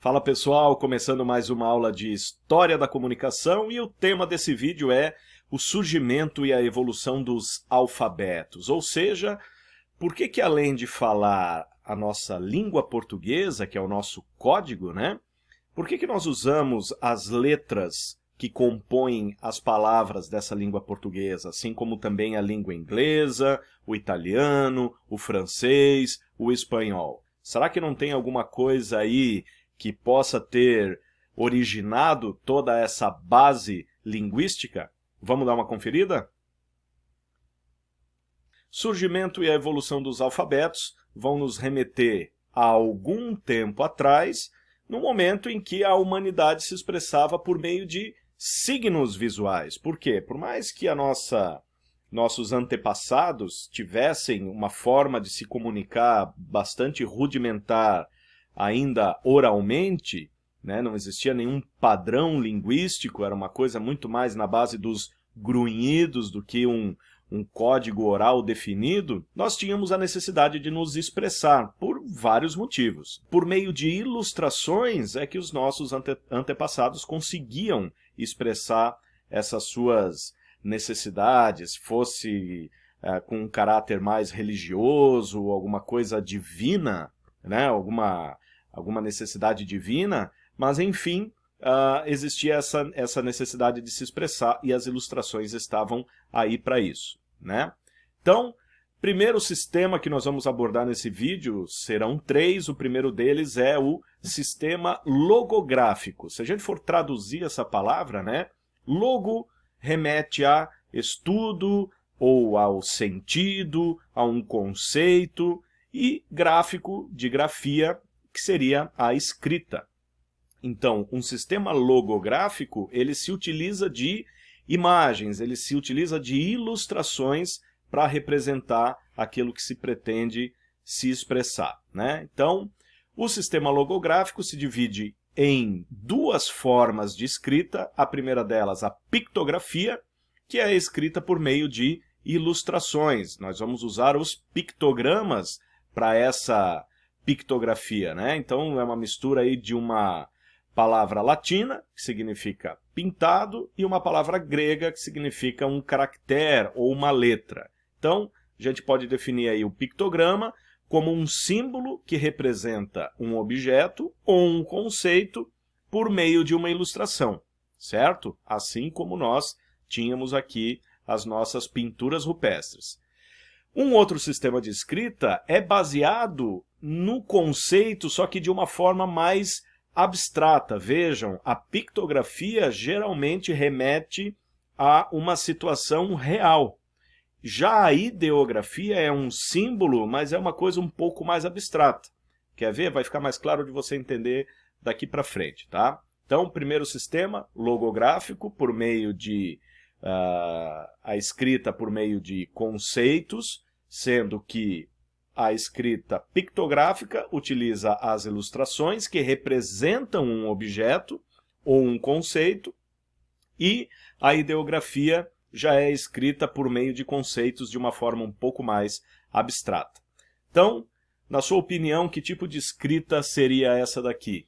Fala pessoal, começando mais uma aula de História da Comunicação e o tema desse vídeo é o surgimento e a evolução dos alfabetos, ou seja, por que além de falar a nossa língua portuguesa, que é o nosso código, né? Por que nós usamos as letras que compõem as palavras dessa língua portuguesa, assim como também a língua inglesa, o italiano, o francês, o espanhol? Será que não tem alguma coisa aí que possa ter originado toda essa base linguística? Vamos dar uma conferida? Surgimento e a evolução dos alfabetos vão nos remeter a algum tempo atrás, no momento em que a humanidade se expressava por meio de signos visuais. Por quê? Por mais que nossos antepassados tivessem uma forma de se comunicar bastante rudimentar, ainda oralmente, né? Não existia nenhum padrão linguístico, era uma coisa muito mais na base dos grunhidos do que um código oral definido, nós tínhamos a necessidade de nos expressar por vários motivos. Por meio de ilustrações é que os nossos antepassados conseguiam expressar essas suas necessidades, fosse com um caráter mais religioso, alguma coisa divina, né? alguma necessidade divina, mas enfim, existia essa necessidade de se expressar e as ilustrações estavam aí para isso, né? Então, primeiro sistema que nós vamos abordar nesse vídeo serão três. O primeiro deles é o sistema logográfico. Se a gente for traduzir essa palavra, né? Logo remete a estudo ou ao sentido, a um conceito, e gráfico de grafia, que seria a escrita. Então, um sistema logográfico, ele se utiliza de imagens, ele se utiliza de ilustrações para representar aquilo que se pretende se expressar, né? Então, o sistema logográfico se divide em duas formas de escrita. A primeira delas, a pictografia, que é a escrita por meio de ilustrações. Nós vamos usar os pictogramas para essa pictografia, né? Então, é uma mistura aí de uma palavra latina, que significa pintado, e uma palavra grega, que significa um caractere ou uma letra. Então, a gente pode definir aí o pictograma como um símbolo que representa um objeto ou um conceito por meio de uma ilustração, certo? Assim como nós tínhamos aqui as nossas pinturas rupestres. Um outro sistema de escrita é baseado no conceito, só que de uma forma mais abstrata. Vejam, a pictografia geralmente remete a uma situação real. Já a ideografia é um símbolo, mas é uma coisa um pouco mais abstrata. Quer ver? Vai ficar mais claro de você entender daqui para frente, tá? Então, primeiro sistema, logográfico, por meio de a escrita por meio de conceitos, sendo que a escrita pictográfica utiliza as ilustrações que representam um objeto ou um conceito, e a ideografia já é escrita por meio de conceitos de uma forma um pouco mais abstrata. Então, na sua opinião, que tipo de escrita seria essa daqui?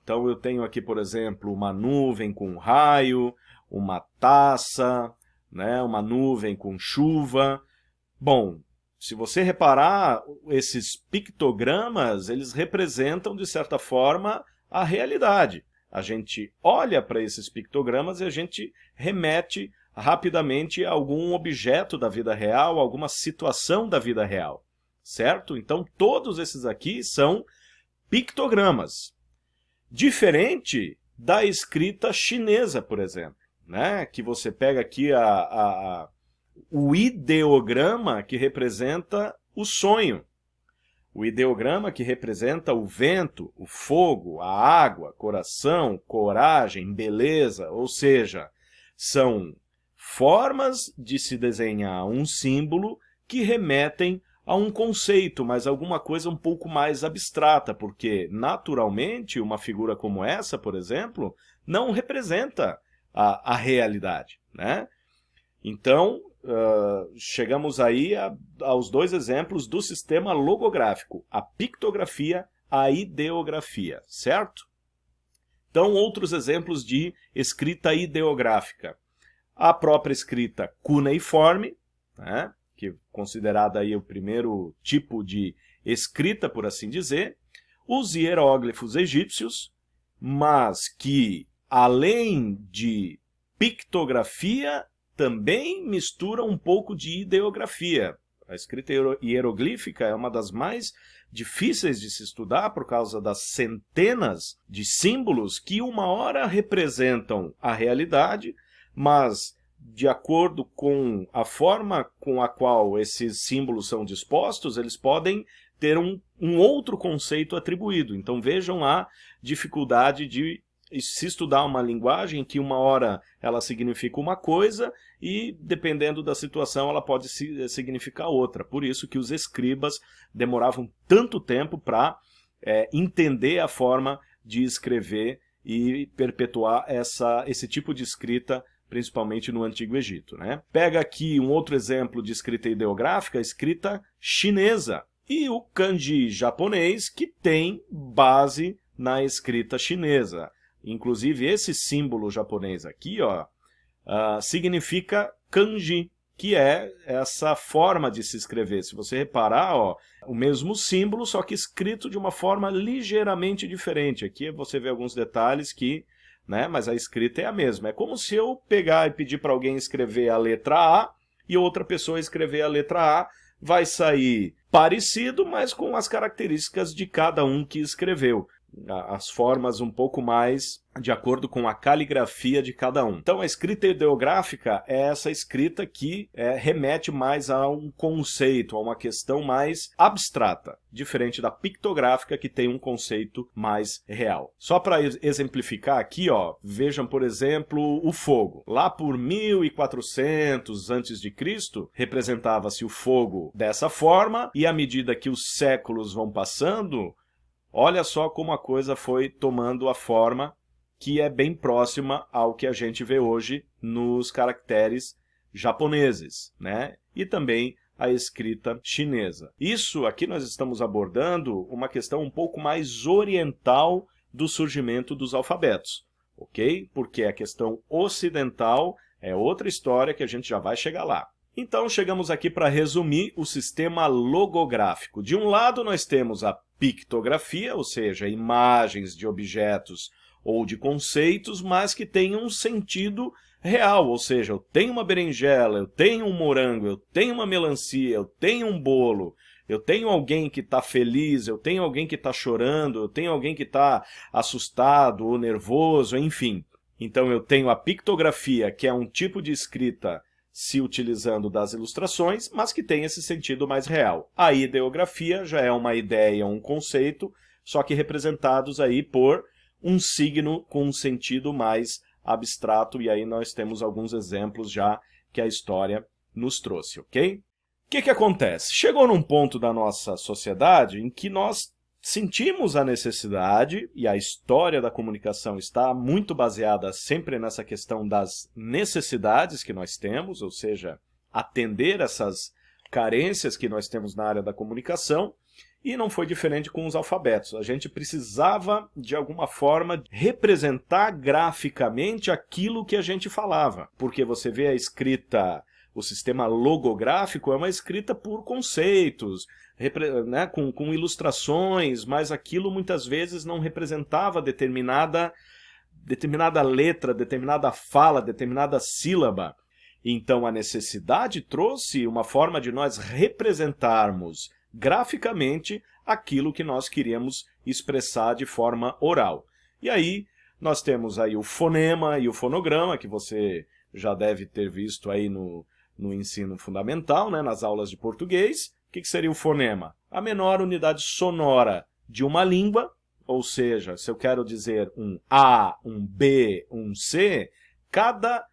Então eu tenho aqui, por exemplo, uma nuvem com um raio, uma taça, né, uma nuvem com chuva. Bom, se você reparar, esses pictogramas, eles representam, de certa forma, a realidade. A gente olha para esses pictogramas e a gente remete rapidamente a algum objeto da vida real, alguma situação da vida real, certo? Então, todos esses aqui são pictogramas. Diferente da escrita chinesa, por exemplo, né? Que você pega aqui o ideograma, que representa o sonho. O ideograma, que representa o vento, o fogo, a água, coração, coragem, beleza, ou seja, são formas de se desenhar um símbolo que remetem a um conceito, mas alguma coisa um pouco mais abstrata, porque, naturalmente, uma figura como essa, por exemplo, não representa a realidade, né? Então, chegamos aí aos dois exemplos do sistema logográfico, a pictografia, a ideografia, certo? Então, outros exemplos de escrita ideográfica. A própria escrita cuneiforme, né, que é considerada aí o primeiro tipo de escrita, por assim dizer. Os hieróglifos egípcios, mas que, além de pictografia, também mistura um pouco de ideografia. A escrita hieroglífica é uma das mais difíceis de se estudar por causa das centenas de símbolos que uma hora representam a realidade, mas de acordo com a forma com a qual esses símbolos são dispostos, eles podem ter um outro conceito atribuído. Então vejam a dificuldade de se estudar uma linguagem que uma hora ela significa uma coisa e, dependendo da situação, ela pode significar outra. Por isso que os escribas demoravam tanto tempo para entender a forma de escrever e perpetuar esse tipo de escrita, principalmente no Antigo Egito, né? Pega aqui um outro exemplo de escrita ideográfica, a escrita chinesa, e o kanji japonês, que tem base na escrita chinesa. Inclusive, esse símbolo japonês aqui, ó, significa kanji, que é essa forma de se escrever. Se você reparar, ó, o mesmo símbolo, só que escrito de uma forma ligeiramente diferente. Aqui você vê alguns detalhes que, né, mas a escrita é a mesma. É como se eu pegar e pedir para alguém escrever a letra A e outra pessoa escrever a letra A. Vai sair parecido, mas com as características de cada um que escreveu. As formas um pouco mais de acordo com a caligrafia de cada um. Então a escrita ideográfica é essa escrita que remete mais a um conceito, a uma questão mais abstrata, diferente da pictográfica que tem um conceito mais real. Só para exemplificar aqui, ó, vejam por exemplo o fogo. Lá por 1400 a.C., representava-se o fogo dessa forma, e à medida que os séculos vão passando, olha só como a coisa foi tomando a forma que é bem próxima ao que a gente vê hoje nos caracteres japoneses, né? E também a escrita chinesa. Isso aqui nós estamos abordando uma questão um pouco mais oriental do surgimento dos alfabetos, ok? Porque a questão ocidental é outra história que a gente já vai chegar lá. Então chegamos aqui para resumir o sistema logográfico. De um lado nós temos a pictografia, ou seja, imagens de objetos ou de conceitos, mas que tenham um sentido real, ou seja, eu tenho uma berinjela, eu tenho um morango, eu tenho uma melancia, eu tenho um bolo, eu tenho alguém que está feliz, eu tenho alguém que está chorando, eu tenho alguém que está assustado ou nervoso, enfim. Então eu tenho a pictografia, que é um tipo de escrita se utilizando das ilustrações, mas que tem esse sentido mais real. A ideografia já é uma ideia, um conceito, só que representados aí por um signo com um sentido mais abstrato, e aí nós temos alguns exemplos já que a história nos trouxe, ok? O que acontece? Chegou num ponto da nossa sociedade em que nós sentimos a necessidade, e a história da comunicação está muito baseada sempre nessa questão das necessidades que nós temos, ou seja, atender essas carências que nós temos na área da comunicação, e não foi diferente com os alfabetos. A gente precisava, de alguma forma, representar graficamente aquilo que a gente falava, porque você vê a escrita, o sistema logográfico é uma escrita por conceitos, né, com ilustrações, mas aquilo muitas vezes não representava determinada letra, determinada fala, determinada sílaba. Então a necessidade trouxe uma forma de nós representarmos graficamente aquilo que nós queríamos expressar de forma oral. E aí nós temos aí o fonema e o fonograma, que você já deve ter visto aí no ensino fundamental, né, nas aulas de português. O que seria o fonema? A menor unidade sonora de uma língua, ou seja, se eu quero dizer um A, um B, um C, cada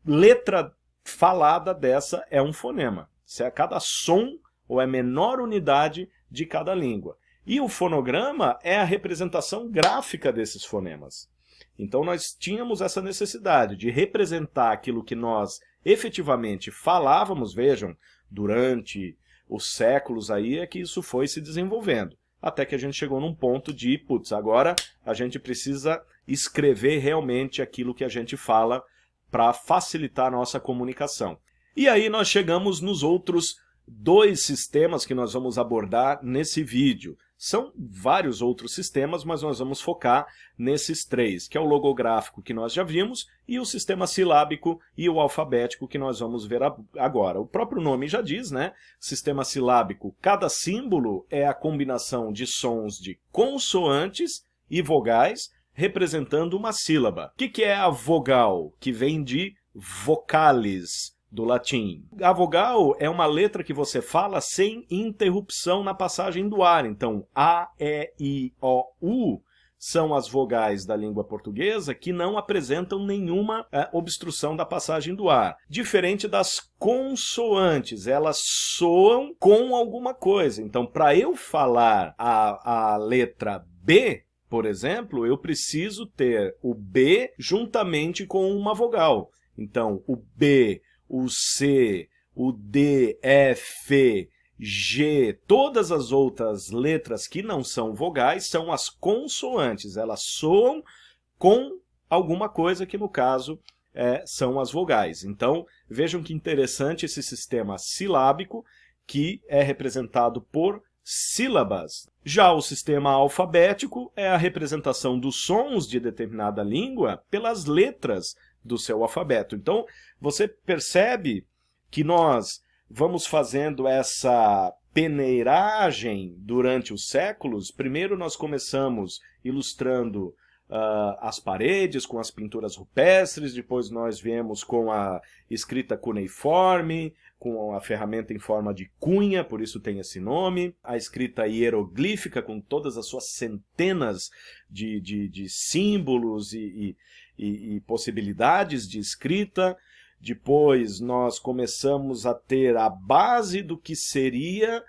letra falada dessa é um fonema. Cada som ou é a menor unidade de cada língua. E o fonograma é a representação gráfica desses fonemas. Então nós tínhamos essa necessidade de representar aquilo que nós efetivamente falávamos, vejam, durante os séculos aí é que isso foi se desenvolvendo. até que a gente chegou num ponto de, putz, agora a gente precisa escrever realmente aquilo que a gente fala para facilitar a nossa comunicação. E aí nós chegamos nos outros 2 sistemas que nós vamos abordar nesse vídeo. São vários outros sistemas, mas nós vamos focar nesses 3, que é o logográfico que nós já vimos, e o sistema silábico e o alfabético que nós vamos ver agora. O próprio nome já diz, né? Sistema silábico, cada símbolo é a combinação de sons de consoantes e vogais, representando uma sílaba. O que é a vogal? Que vem de vocalis, do latim. A vogal é uma letra que você fala sem interrupção na passagem do ar. Então, A, E, I, O, U são as vogais da língua portuguesa que não apresentam nenhuma obstrução da passagem do ar. Diferente das consoantes, elas soam com alguma coisa. Então, para eu falar a letra B, por exemplo, eu preciso ter o B juntamente com uma vogal. Então, o B, o C, o D, F, G, todas as outras letras que não são vogais são as consoantes. Elas soam com alguma coisa que, no caso, são as vogais. Então, vejam que interessante esse sistema silábico, que é representado por sílabas. Já o sistema alfabético é a representação dos sons de determinada língua pelas letras do seu alfabeto. Então, você percebe que nós vamos fazendo essa peneiragem durante os séculos. Primeiro nós começamos ilustrando as paredes com as pinturas rupestres, depois nós viemos com a escrita cuneiforme, com a ferramenta em forma de cunha, por isso tem esse nome, a escrita hieroglífica com todas as suas centenas de símbolos e possibilidades de escrita. Depois nós começamos a ter a base do que seria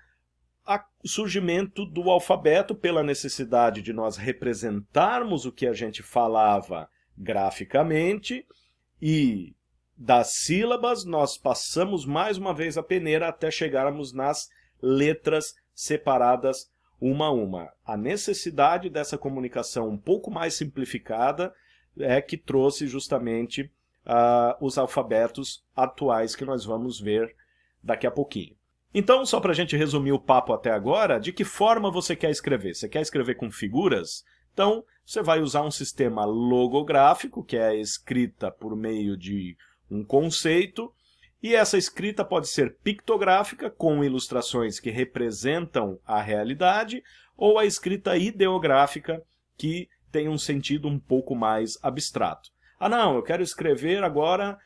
o surgimento do alfabeto pela necessidade de nós representarmos o que a gente falava graficamente, e das sílabas nós passamos mais uma vez a peneira até chegarmos nas letras separadas uma a uma. A necessidade dessa comunicação um pouco mais simplificada é que trouxe justamente os alfabetos atuais que nós vamos ver daqui a pouquinho. Então, só para a gente resumir o papo até agora, de que forma você quer escrever? Você quer escrever com figuras? Então, você vai usar um sistema logográfico, que é a escrita por meio de um conceito, e essa escrita pode ser pictográfica, com ilustrações que representam a realidade, ou a escrita ideográfica, que tem um sentido um pouco mais abstrato. Ah, não, eu quero escrever agora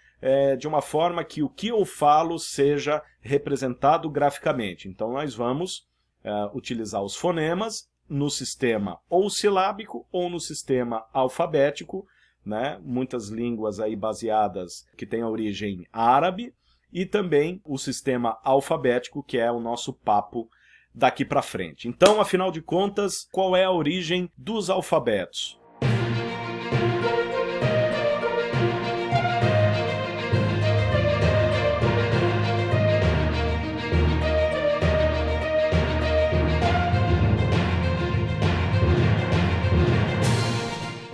de uma forma que o que eu falo seja representado graficamente. Então, nós vamos utilizar os fonemas no sistema ou silábico ou no sistema alfabético, né? Muitas línguas aí baseadas que têm a origem árabe, e também o sistema alfabético, que é o nosso papo daqui para frente. Então, afinal de contas, qual é a origem dos alfabetos?